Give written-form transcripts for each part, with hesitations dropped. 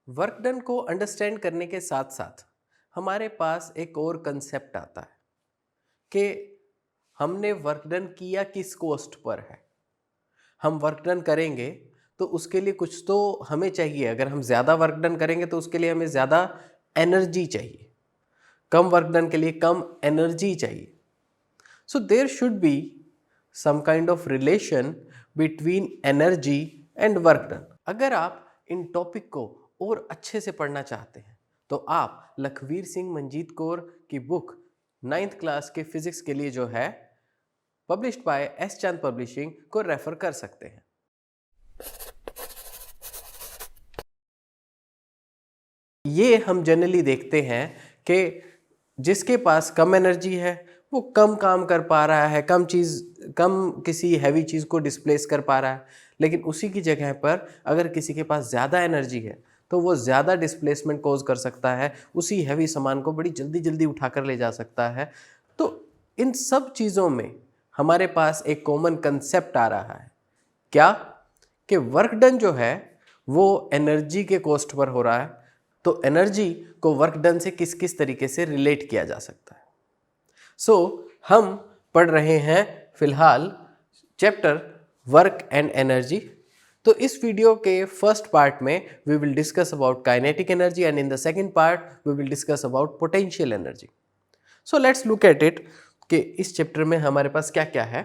Work done को understand करने के साथ साथ हमारे पास एक और कंसेप्ट आता है कि हमने वर्क डन किया किस कॉस्ट पर है। हम वर्क डन करेंगे तो उसके लिए कुछ तो हमें चाहिए। अगर हम ज़्यादा वर्क डन करेंगे तो उसके लिए हमें ज़्यादा एनर्जी चाहिए, कम वर्क डन के लिए कम एनर्जी चाहिए। So there should be some kind of relation between energy and work done. अगर आप इन टॉपिक को और अच्छे से पढ़ना चाहते हैं तो आप लखवीर सिंह मंजीत कौर की बुक 9th क्लास के फिजिक्स के लिए जो है पब्लिश्ड बाय एस चांद पब्लिशिंग को रेफर कर सकते हैं। ये हम जनरली देखते हैं कि जिसके पास कम एनर्जी है वो कम काम कर पा रहा है, कम किसी हैवी चीज़ को डिस्प्लेस कर पा रहा है। लेकिन उसी की जगह पर अगर किसी के पास ज़्यादा एनर्जी है तो वो ज़्यादा डिस्प्लेसमेंट कॉज कर सकता है, उसी हैवी सामान को बड़ी जल्दी जल्दी उठाकर ले जा सकता है। तो इन सब चीज़ों में हमारे पास एक कॉमन कंसेप्ट आ रहा है, क्या कि वर्क डन जो है वो एनर्जी के कॉस्ट पर हो रहा है। तो एनर्जी को वर्क डन से किस किस तरीके से रिलेट किया जा सकता है। हम पढ़ रहे हैं फिलहाल चैप्टर वर्क एंड एनर्जी। तो इस वीडियो के फर्स्ट पार्ट में we will discuss about kinetic energy and in the second part we will discuss about potential energy. So let's look at it कि इस चैप्टर में हमारे पास क्या क्या है।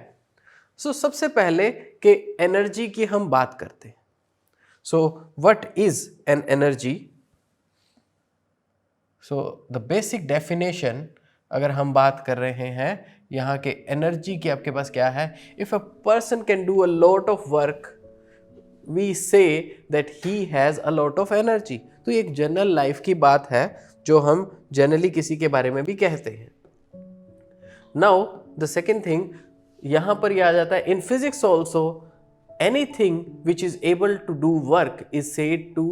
सबसे पहले कि एनर्जी की हम बात करते हैं। What is an energy? The basic definition अगर हम बात कर रहे हैं यहाँ के एनर्जी की, आपके पास क्या है? If a person can do a lot of work we say that he has a lot of energy. तो ये एक जनरल लाइफ की बात है जो हम जनरली किसी के बारे में भी कहते हैं। नाउ द सेकेंड थिंग यहाँ पर यह आ जाता है, in physics also anything which is able to do work is said to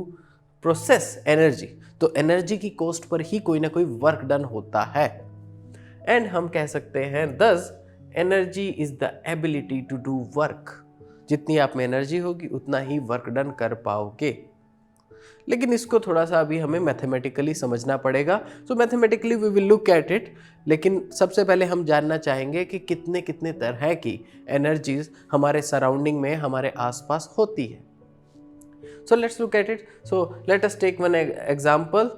process energy. तो एनर्जी की कॉस्ट पर ही कोई ना कोई वर्क डन होता है। एंड हम कह सकते हैं thus energy is the ability to do work. जितनी आप में एनर्जी होगी उतना ही वर्क डन कर पाओगे। लेकिन इसको थोड़ा सा अभी हमें मैथमेटिकली समझना पड़ेगा। Mathematically we will look at it. लेकिन सबसे पहले हम जानना चाहेंगे कि कितने कितने तरह की एनर्जीज हमारे सराउंडिंग में, हमारे आसपास होती है। Let's look at it. Let us take one example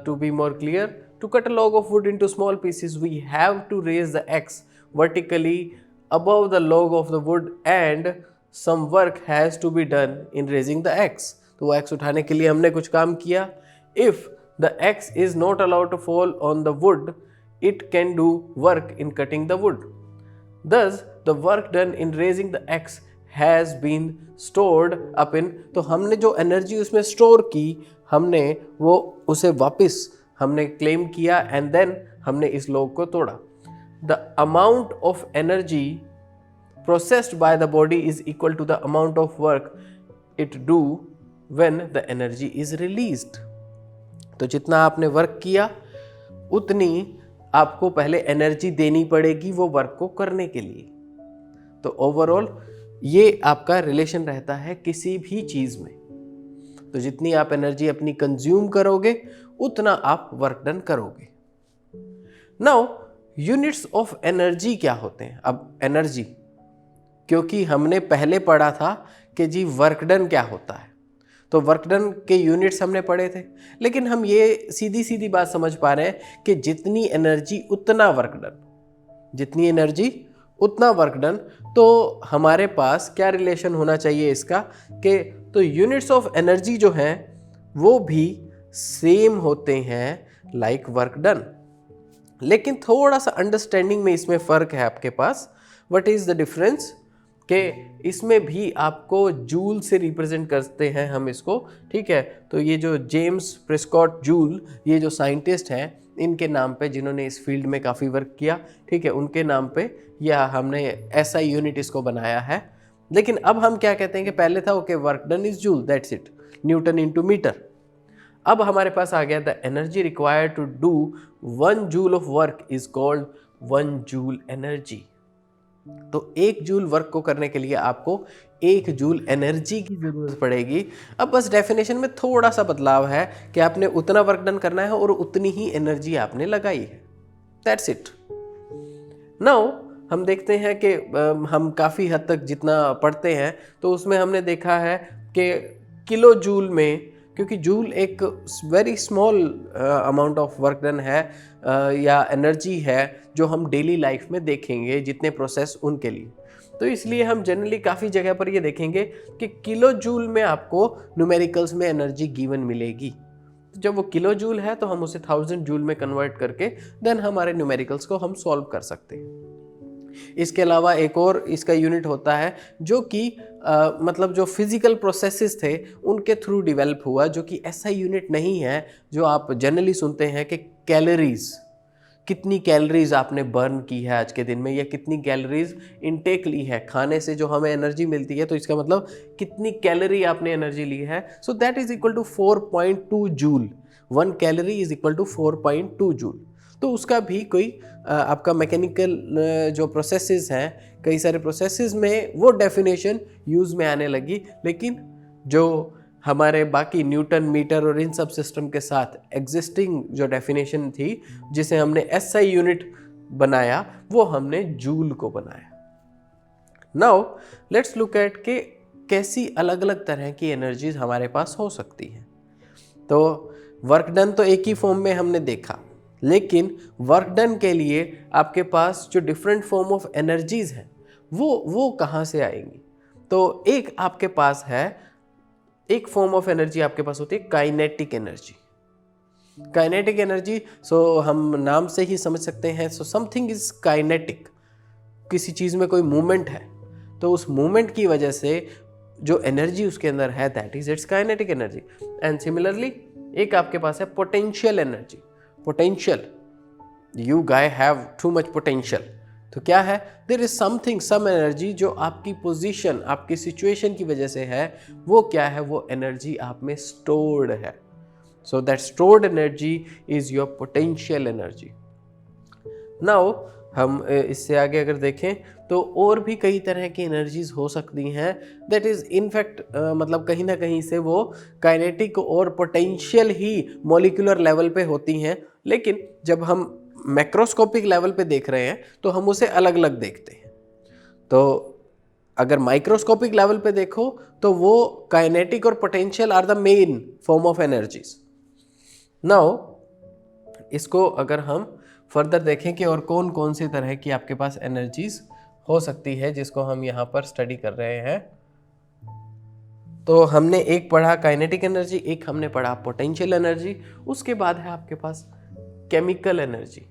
to be more clear. To cut a log of wood into small pieces, we have to raise the axe vertically above the log of the wood and some work has to be done in raising the axe. तो वो axe उठाने के लिए हमने कुछ काम किया। If the axe is not allowed to fall on the wood, it can do work in cutting the wood. Thus, the work done in raising the axe has been stored up in। तो हमने जो energy उसमें store की, हमने वो उसे वापस हमने क्लेम किया एंड देन हमने इस लॉग को तोड़ा। The amount of energy processed by the body is equal to the amount of work it do when the energy is released. तो जितना आपने वर्क किया उतनी आपको पहले एनर्जी देनी पड़ेगी वो वर्क को करने के लिए। तो ओवरऑल ये आपका रिलेशन रहता है किसी भी चीज में। तो जितनी आप एनर्जी अपनी कंज्यूम करोगे उतना आप वर्क डन करोगे। नाउ यूनिट्स ऑफ एनर्जी क्या होते हैं? अब एनर्जी, क्योंकि हमने पहले पढ़ा था कि जी वर्क डन क्या होता है, तो वर्क डन के यूनिट्स हमने पढ़े थे। लेकिन हम ये सीधी सीधी बात समझ पा रहे हैं कि जितनी एनर्जी उतना वर्क डन, जितनी एनर्जी उतना वर्क डन। तो हमारे पास क्या रिलेशन होना चाहिए इसका कि तो यूनिट्स ऑफ एनर्जी जो हैं वो भी सेम होते हैं लाइक वर्क डन। लेकिन थोड़ा सा अंडरस्टैंडिंग में इसमें फ़र्क है आपके पास। What is the difference? कि इसमें भी आपको जूल से रिप्रेजेंट करते हैं हम इसको, ठीक है। तो ये जो जेम्स प्रेस्कॉट जूल, ये जो साइंटिस्ट हैं, इनके नाम पे, जिन्होंने इस फील्ड में काफ़ी वर्क किया, ठीक है, उनके नाम पे या हमने ऐसा यूनिट इसको बनाया है। लेकिन अब हम क्या कहते हैं कि पहले था okay work done is joule, that's it, newton into metre. अब हमारे पास आ गया the energy required to do 1 joule of work is called 1 joule energy. तो 1 जूल वर्क को करने के लिए आपको 1 जूल एनर्जी की ज़रूरत पड़ेगी। अब बस डेफिनेशन में थोड़ा सा बदलाव है कि आपने उतना वर्क डन करना है और उतनी ही एनर्जी आपने लगाई है। That's it. नाउ हम देखते हैं कि हम काफ़ी हद तक जितना पढ़ते हैं तो उसमें हमने देखा है कि किलो जूल में, क्योंकि जूल एक very small amount of work done है या एनर्जी है जो हम डेली लाइफ में देखेंगे जितने प्रोसेस उनके लिए, तो इसलिए हम जनरली काफ़ी जगह पर ये देखेंगे कि किलो जूल में आपको न्यूमेरिकल्स में एनर्जी गिवन मिलेगी। जब वो किलो जूल है तो हम उसे 1000 जूल में कन्वर्ट करके देन हमारे न्यूमेरिकल्स को हम सॉल्व कर सकते हैं। इसके अलावा एक और इसका यूनिट होता है जो कि मतलब जो फिजिकल प्रोसेसेस थे उनके थ्रू डेवलप हुआ, जो कि ऐसा यूनिट नहीं है जो आप जनरली सुनते हैं कि कैलोरीज, कितनी कैलोरीज आपने बर्न की है आज के दिन में या कितनी कैलोरीज इनटेक ली है खाने से जो हमें एनर्जी मिलती है, तो इसका मतलब कितनी कैलोरी आपने एनर्जी ली है। So that is equal to 4.2 joule. 1 calorie is equal to 4.2 joule. तो उसका भी कोई आपका मैकेनिकल जो प्रोसेसेस हैं, कई सारे प्रोसेसेस में वो डेफिनेशन यूज़ में आने लगी, लेकिन जो हमारे बाकी न्यूटन, मीटर और इन सब सिस्टम के साथ एग्जिस्टिंग जो डेफिनेशन थी जिसे हमने एसआई यूनिट बनाया वो हमने जूल को बनाया। नाउ लेट्स लुक एट के कैसी अलग अलग तरह की एनर्जीज हमारे पास हो सकती हैं। तो वर्क डन तो एक ही फॉर्म में हमने देखा, लेकिन वर्क डन के लिए आपके पास जो डिफरेंट फॉर्म ऑफ एनर्जीज हैं वो कहाँ से आएंगी। तो एक आपके पास है, एक फॉर्म ऑफ एनर्जी आपके पास होती है काइनेटिक एनर्जी। काइनेटिक एनर्जी, सो हम नाम से ही समझ सकते हैं, सो समथिंग इज काइनेटिक। किसी चीज़ में कोई मूवमेंट है तो उस मूवमेंट की वजह से जो एनर्जी उसके अंदर है that is its kinetic energy. And similarly एक आपके पास है potential energy. Potential, you guy have too much potential, तो क्या है, there is something, some energy जो आपकी पोजीशन, आपकी सिचुएशन की वजह से है, वो क्या है, वो एनर्जी आप में स्टोर्ड है। So that stored energy is your potential energy. Now हम इससे आगे अगर देखें तो और भी कई तरह की एनर्जीज हो सकती हैं, दैट इज इनफैक्ट मतलब कहीं ना कहीं से वो काइनेटिक और पोटेंशियल ही मॉलिक्यूलर लेवल पे होती हैं, लेकिन जब हम मैक्रोस्कोपिक लेवल पे देख रहे हैं तो हम उसे अलग अलग देखते हैं। तो अगर माइक्रोस्कोपिक लेवल पे देखो तो वो काइनेटिक और potential are the main form of energies. Now इसको अगर हम फर्दर देखें कि और कौन कौन सी तरह की आपके पास एनर्जीज हो सकती है जिसको हम यहाँ पर स्टडी कर रहे हैं, तो हमने एक पढ़ा काइनेटिक एनर्जी, एक हमने पढ़ा पोटेंशियल एनर्जी, उसके बाद है आपके पास केमिकल एनर्जी।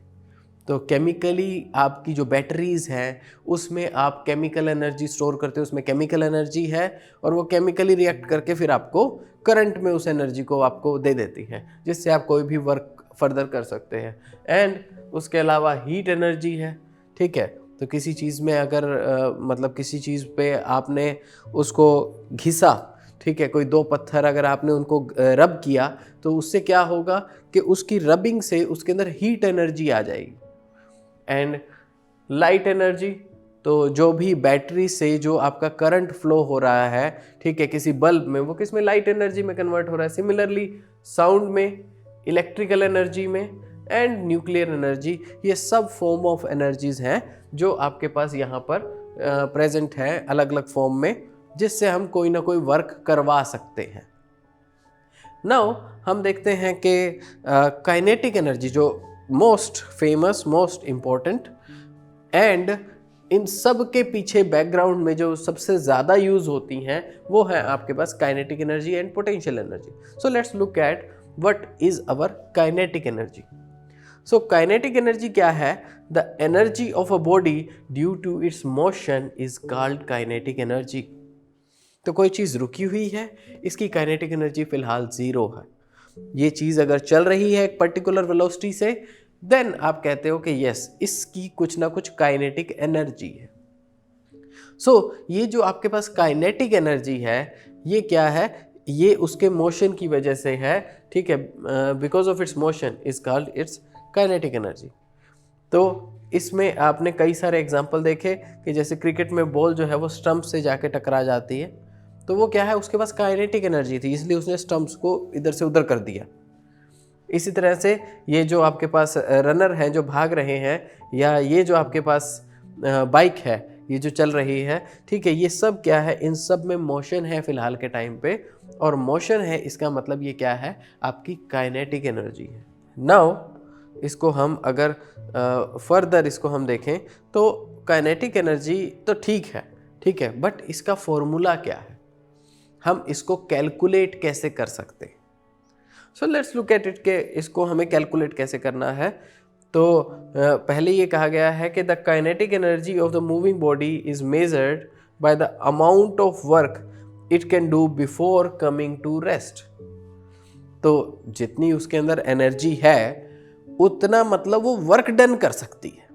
तो केमिकली आपकी जो बैटरीज हैं उसमें आप केमिकल एनर्जी स्टोर करते हो, उसमें केमिकल एनर्जी है और वो केमिकली रिएक्ट करके फिर आपको करंट में उस एनर्जी को आपको दे देती है, जिससे आप कोई भी वर्क फर्दर कर सकते हैं। एंड उसके अलावा हीट एनर्जी है, ठीक है। तो किसी चीज़ में अगर मतलब किसी चीज़ पे आपने उसको घिसा, ठीक है, कोई 2 पत्थर अगर आपने उनको रब किया तो उससे क्या होगा कि उसकी रबिंग से उसके अंदर हीट एनर्जी आ जाएगी। एंड लाइट एनर्जी, तो जो भी बैटरी से जो आपका करंट फ्लो हो रहा है, ठीक है, किसी बल्ब में, वो किस में, लाइट एनर्जी में कन्वर्ट हो रहा है। सिमिलरली साउंड में, इलेक्ट्रिकल एनर्जी में एंड न्यूक्लियर एनर्जी, ये सब फॉर्म ऑफ एनर्जीज हैं जो आपके पास यहाँ पर प्रेजेंट है अलग अलग फॉर्म में, जिससे हम कोई ना कोई वर्क करवा सकते हैं। नाउ हम देखते हैं कि काइनेटिक एनर्जी जो most famous, most important and in सब के पीछे बैकग्राउंड में जो सबसे ज़्यादा यूज़ होती हैं वो है आपके पास kinetic energy and potential energy. So let's look at what is our kinetic energy. So kinetic energy क्या है, the energy of a body due to its motion is called kinetic energy. तो कोई चीज़ रुकी हुई है, इसकी काइनेटिक एनर्जी फिलहाल 0 है। ये चीज़ अगर चल रही है एक पर्टिकुलर वेलोसिटी से, देन आप कहते हो कि यस, इसकी कुछ ना कुछ काइनेटिक एनर्जी है। सो ये जो आपके पास काइनेटिक एनर्जी है, ये क्या है, ये उसके मोशन की वजह से है, ठीक है, because of its motion is called its kinetic energy. तो इसमें आपने कई सारे एग्जाम्पल देखे कि जैसे क्रिकेट में बॉल जो है वो स्टंप से जाके टकरा जाती है, तो वो क्या है, उसके पास काइनेटिक एनर्जी थी, इसलिए उसने स्टंप्स को इधर से उधर कर दिया। इसी तरह से ये जो आपके पास रनर हैं जो भाग रहे हैं, या ये जो आपके पास बाइक है ये जो चल रही है, ठीक है, ये सब क्या है, इन सब में मोशन है फिलहाल के टाइम पे, और मोशन है इसका मतलब ये क्या है, आपकी काइनेटिक एनर्जी है। नाउ इसको हम अगर फर्दर इसको हम देखें तो काइनेटिक एनर्जी तो ठीक है, बट इसका फॉर्मूला क्या है, हम इसको कैलकुलेट कैसे कर सकते हैं। सो लेट्स लुक एट इट के इसको हमें कैलकुलेट कैसे करना है। तो पहले ये कहा गया है कि the kinetic energy of the moving body is measured by the amount of work it can do before coming to rest. तो जितनी उसके अंदर एनर्जी है उतना मतलब वो वर्क डन कर सकती है।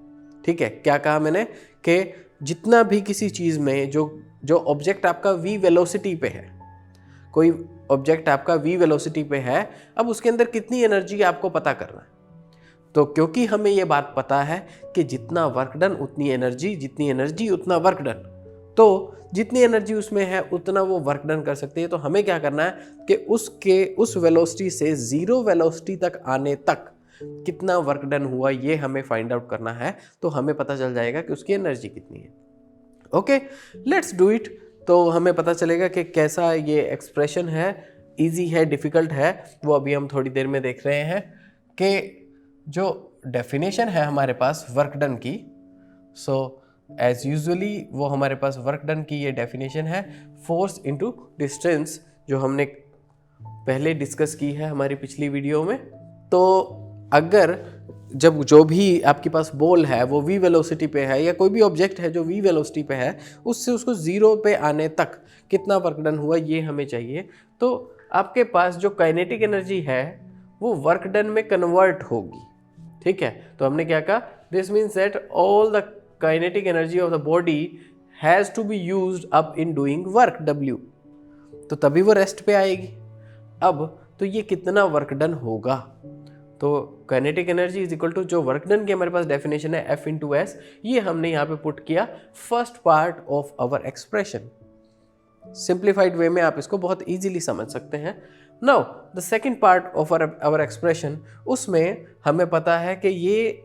ठीक है, क्या कहा मैंने कि जितना भी किसी चीज़ में जो ऑब्जेक्ट आपका v वेलोसिटी पे है, कोई ऑब्जेक्ट आपका v वेलोसिटी पे है, अब उसके अंदर कितनी एनर्जी आपको पता करना है। तो क्योंकि हमें ये बात पता है कि जितना वर्क डन उतनी एनर्जी, जितनी एनर्जी उतना वर्क डन, तो जितनी एनर्जी उसमें है उतना वो वर्क डन कर सकती है। तो हमें क्या करना है कि उस वेलोसिटी से जीरो वेलोसिटी तक आने तक कितना वर्क डन हुआ ये हमें फाइंड आउट करना है। तो हमें पता चल जाएगा कि उसकी एनर्जी कितनी है। Okay, let's do it. तो हमें पता चलेगा कि कैसा ये एक्सप्रेशन है, इजी है, डिफ़िकल्ट है, वो अभी हम थोड़ी देर में देख रहे हैं। कि जो डेफिनेशन है हमारे पास वर्क डन की, सो एज यूजुअली वो हमारे पास वर्क डन की ये डेफिनेशन है फोर्स इनटू डिस्टेंस, जो हमने पहले डिस्कस की है हमारी पिछली वीडियो में। तो अगर जब जो भी आपके पास बॉल है वो v वेलोसिटी पे है, या कोई भी ऑब्जेक्ट है जो v वेलोसिटी पे है, उससे उसको जीरो पे आने तक कितना वर्क डन हुआ ये हमें चाहिए। तो आपके पास जो काइनेटिक एनर्जी है वो वर्क डन में कन्वर्ट होगी। ठीक है, तो हमने क्या कहा, this means that all the kinetic energy of the body has to be used up in doing work W, तो तभी वो रेस्ट पे आएगी। अब तो ये कितना वर्क डन होगा, तो kinetic energy is equal to जो वर्क डन की हमारे पास डेफिनेशन है F इंटू एस, ये हमने यहाँ पे पुट किया first part of our expression. Simplified way में आप इसको बहुत इजीली समझ सकते हैं। Now the second part of our expression, उसमें हमें पता है कि ये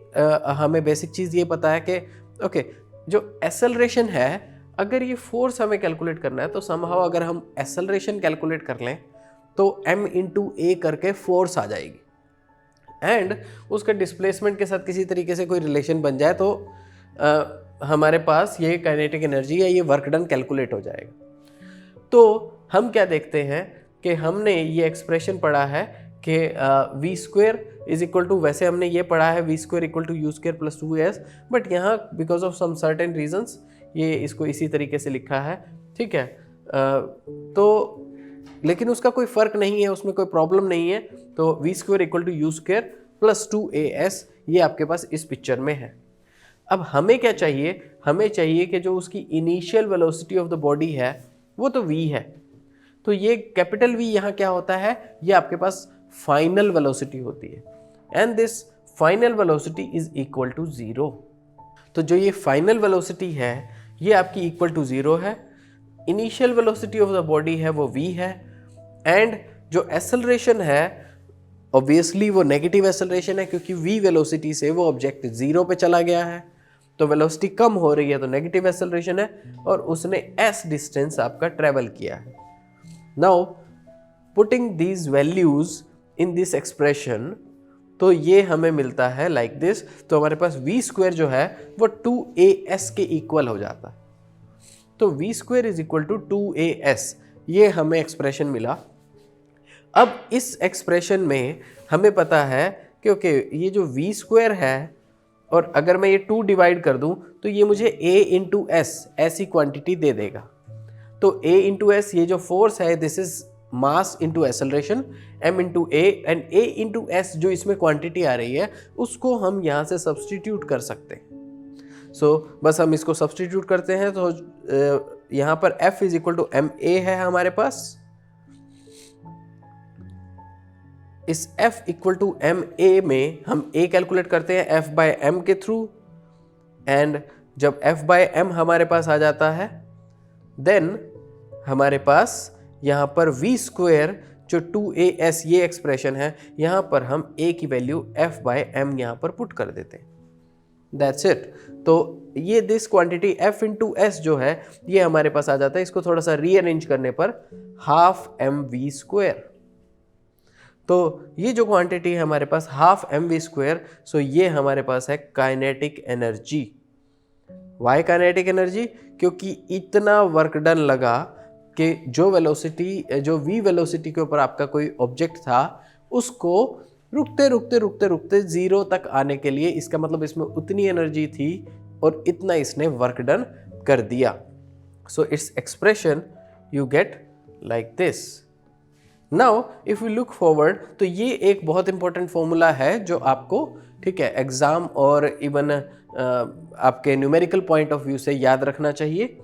हमें बेसिक चीज़ ये पता है कि ओके, जो एक्सेलरेशन है, अगर ये फोर्स हमें कैलकुलेट करना है तो समहाउ अगर हम एक्सेलरेशन कैलकुलेट कर लें तो m इंटू ए करके फोर्स आ जाएगी, एंड उसका डिस्प्लेसमेंट के साथ किसी तरीके से कोई रिलेशन बन जाए तो हमारे पास ये काइनेटिक एनर्जी या ये वर्क डन कैलकुलेट हो जाएगा। तो हम क्या देखते हैं कि हमने ये एक्सप्रेशन पढ़ा है कि v square is equal to, वैसे हमने ये पढ़ा है v square equal to u square plus 2s, but यहाँ because of some certain reasons ये इसको इसी तरीके से लिखा है। ठीक है, तो लेकिन उसका कोई फ़र्क नहीं है, उसमें कोई प्रॉब्लम नहीं है। तो v square equal to u square plus 2as ये आपके पास इस पिक्चर में है। अब हमें क्या चाहिए, हमें चाहिए कि जो उसकी initial velocity of the body है वो तो v है, तो ये कैपिटल V यहाँ क्या होता है, ये आपके पास फाइनल वेलोसिटी होती है, and this final velocity is equal to 0। तो जो ये फाइनल वेलोसिटी है ये आपकी इक्वल टू 0 है, initial velocity of the body है वो v है, एंड जो एक्सेलरेशन है ऑब्वियसली वो नेगेटिव एक्सेलरेशन है, क्योंकि v वेलोसिटी से वो ऑब्जेक्ट 0 पे चला गया है, तो वेलोसिटी कम हो रही है तो नेगेटिव एक्सेलरेशन है, और उसने s डिस्टेंस आपका ट्रेवल किया है। Now putting these values in this expression, तो ये हमें मिलता है लाइक दिस। तो हमारे पास v स्क्वायर जो है वो 2as के इक्वल हो जाता है, तो v square is equal to 2as, ये हमें एक्सप्रेशन मिला। अब इस एक्सप्रेशन में हमें पता है कि ओके, ये जो v स्क्वायर है, और अगर मैं ये 2 डिवाइड कर दूं तो ये मुझे a इंटू एस ऐसी क्वांटिटी दे देगा। तो a इंटू एस ये जो फोर्स है this is mass into acceleration, m into A, and a into S जो इसमें क्वांटिटी आ रही है उसको हम यहाँ से सब्सटीट्यूट कर सकते हैं। सो बस हम इसको सब्सटीट्यूट करते हैं, तो यहाँ पर f is equal to m a है हमारे पास। इस f equal to m a में हम a कैलकुलेट करते हैं f बाय m के थ्रू, एंड जब F बाय एम हमारे पास आ जाता है, देन हमारे पास यहाँ पर v स्क्वायर जो 2as ये एक्सप्रेशन है, यहाँ पर हम a की वैल्यू F बाय एम यहाँ पर पुट कर देते हैं। That's it. तो ये this quantity F into S जो है ये हमारे पास आ जाता है। इसको थोड़ा सा रीअरेंज करने पर हाफ एम वी स्क्वायर। तो ये जो क्वांटिटी है हमारे पास half m v square, so ये हमारे पास है kinetic energy. Why kinetic energy? क्योंकि इतना वर्क डन लगा कि जो वेलोसिटी, जो v वेलोसिटी के ऊपर आपका कोई ऑब्जेक्ट था, उसको रुकते रुकते रुकते रुकते जीरो तक आने के लिए, इसका मतलब इसमें उतनी एनर्जी थी और इतना इसने वर्क डन कर दिया। So its expression you get like this. Now if you look forward, तो ये एक बहुत इंपॉर्टेंट फॉर्मूला है जो आपको, ठीक है, एग्जाम और इवन आपके न्यूमेरिकल पॉइंट ऑफ व्यू से याद रखना चाहिए।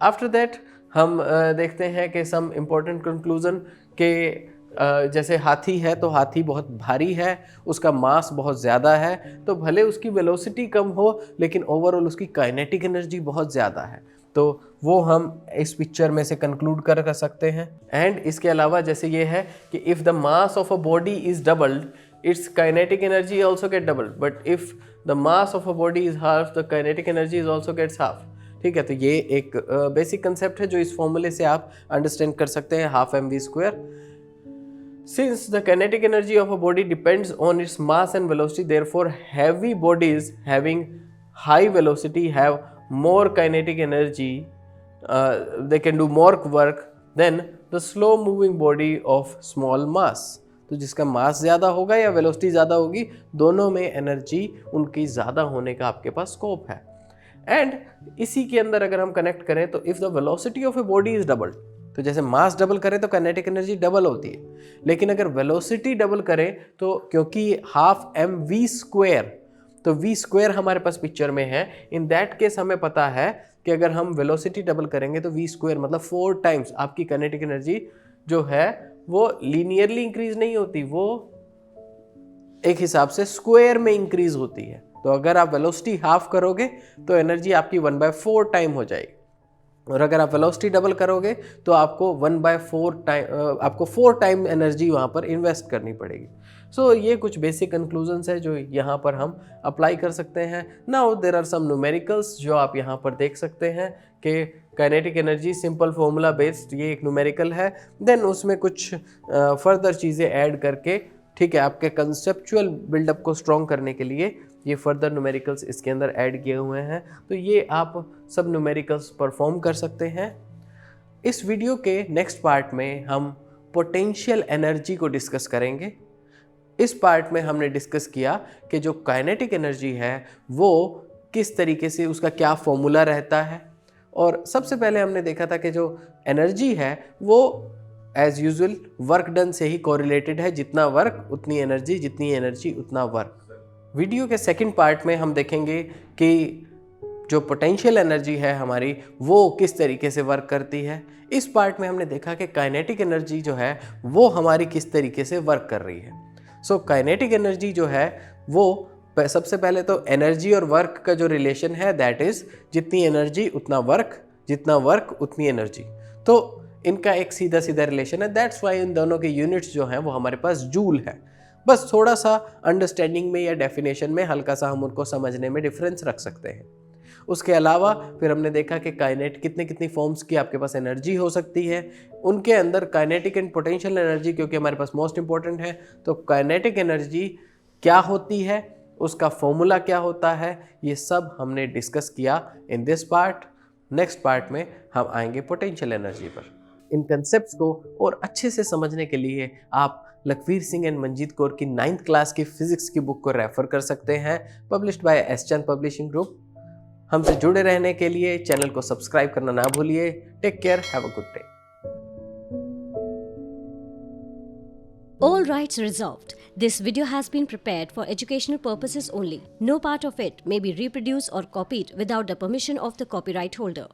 आफ्टर दैट हम देखते हैं कि सम इम्पोर्टेंट कंक्लूजन के जैसे हाथी है तो हाथी बहुत भारी है, उसका मास बहुत ज़्यादा है, तो भले उसकी वेलोसिटी कम हो लेकिन ओवरऑल उसकी काइनेटिक एनर्जी बहुत ज़्यादा है। तो वो हम इस पिक्चर में से कंक्लूड कर सकते हैं। एंड इसके अलावा जैसे ये है कि if the mass of a body is doubled, its kinetic energy also get doubled, but if the mass of a body is half, the kinetic energy is also gets half. ठीक है, तो ये एक बेसिक कंसेप्ट है जो इस फॉर्मूले से आप अंडरस्टैंड कर सकते हैं, half m v square. Since the kinetic energy of a body depends on its mass and velocity, therefore heavy bodies having high velocity have more kinetic energy, they can do more work than the slow moving body of small mass. तो जिसका मास ज़्यादा होगा या velocity ज़्यादा होगी, दोनों में energy उनकी ज़्यादा होने का आपके पास स्कोप है। एंड इसी के अंदर अगर हम कनेक्ट करें तो if the velocity of a body is doubled, तो जैसे मास डबल करें तो काइनेटिक एनर्जी डबल होती है, लेकिन अगर वेलोसिटी डबल करें तो क्योंकि हाफ एम वी स्क्वायर, तो वी स्क्वायर हमारे पास पिक्चर में है, इन दैट केस हमें पता है कि अगर हम वेलोसिटी डबल करेंगे तो वी स्क्वायर मतलब 4 टाइम्स आपकी काइनेटिक एनर्जी जो है वो लीनियरली इंक्रीज नहीं होती, वो एक हिसाब से स्क्वायर में इंक्रीज होती है। तो अगर आप वेलोसिटी हाफ करोगे तो एनर्जी आपकी 1/4 टाइम हो जाएगी, और अगर आप वेलोसिटी डबल करोगे तो आपको 1/4 टाइम, आपको 4 टाइम एनर्जी वहाँ पर इन्वेस्ट करनी पड़ेगी। सो ये कुछ बेसिक कंक्लूजन्स है जो यहाँ पर हम अप्लाई कर सकते हैं। Now there are some numericals जो आप यहाँ पर देख सकते हैं कि kinetic energy simple formula based, ये एक न्यूमेरिकल है, देन उसमें कुछ फर्दर चीज़ें ऐड करके, ठीक है, आपके कंसेप्चुअल बिल्डअप को स्ट्रॉन्ग करने के लिए ये फर्दर न्यूमेरिकल्स इसके अंदर ऐड किए हुए हैं। तो ये आप सब न्यूमेरिकल्स परफॉर्म कर सकते हैं। इस वीडियो के नेक्स्ट पार्ट में हम पोटेंशियल एनर्जी को डिस्कस करेंगे। इस पार्ट में हमने डिस्कस किया कि जो काइनेटिक एनर्जी है वो किस तरीके से, उसका क्या फॉर्मूला रहता है, और सबसे पहले हमने देखा था कि जो एनर्जी है वो एज यूजुअल वर्क डन से ही कोरिलेटेड है, जितना वर्क उतनी एनर्जी, जितनी एनर्जी उतना वर्क। वीडियो के सेकंड पार्ट में हम देखेंगे कि जो पोटेंशियल एनर्जी है हमारी वो किस तरीके से वर्क करती है। इस पार्ट में हमने देखा कि काइनेटिक एनर्जी जो है वो हमारी किस तरीके से वर्क कर रही है। सो काइनेटिक एनर्जी जो है वो सबसे पहले तो एनर्जी और वर्क का जो रिलेशन है दैट इज़ जितनी एनर्जी उतना वर्क, जितना वर्क उतनी एनर्जी। तो इनका एक सीधा सीधा रिलेशन है, दैट्स वाई इन दोनों के यूनिट्स जो हैं वो हमारे पास जूल है। बस थोड़ा सा अंडरस्टैंडिंग में या डेफिनेशन में हल्का सा हम उनको समझने में डिफरेंस रख सकते हैं। उसके अलावा फिर हमने देखा कि काइनेट कितनी फॉर्म्स की आपके पास एनर्जी हो सकती है, उनके अंदर काइनेटिक एंड पोटेंशियल एनर्जी क्योंकि हमारे पास मोस्ट इंपॉर्टेंट है, तो काइनेटिक एनर्जी क्या होती है, उसका फॉर्मूला क्या होता है, ये सब हमने डिस्कस किया in this part. Next part में हम आएंगे पोटेंशियल एनर्जी पर। इन कंसेप्ट्स को और अच्छे से समझने के लिए आप लखवीर सिंह एंड मंजीत कौर की 9th क्लास की फिजिक्स की बुक को रेफर कर सकते हैं, पब्लिश्ड बाय एसचैन पब्लिशिंग ग्रुप। हमसे जुड़े रहने के लिए चैनल को सब्सक्राइब करना ना भूलिए। Take care, have a good day. All rights reserved. This video has been prepared for educational purposes only. No part of it may be reproduced or copied without the permission of the copyright holder.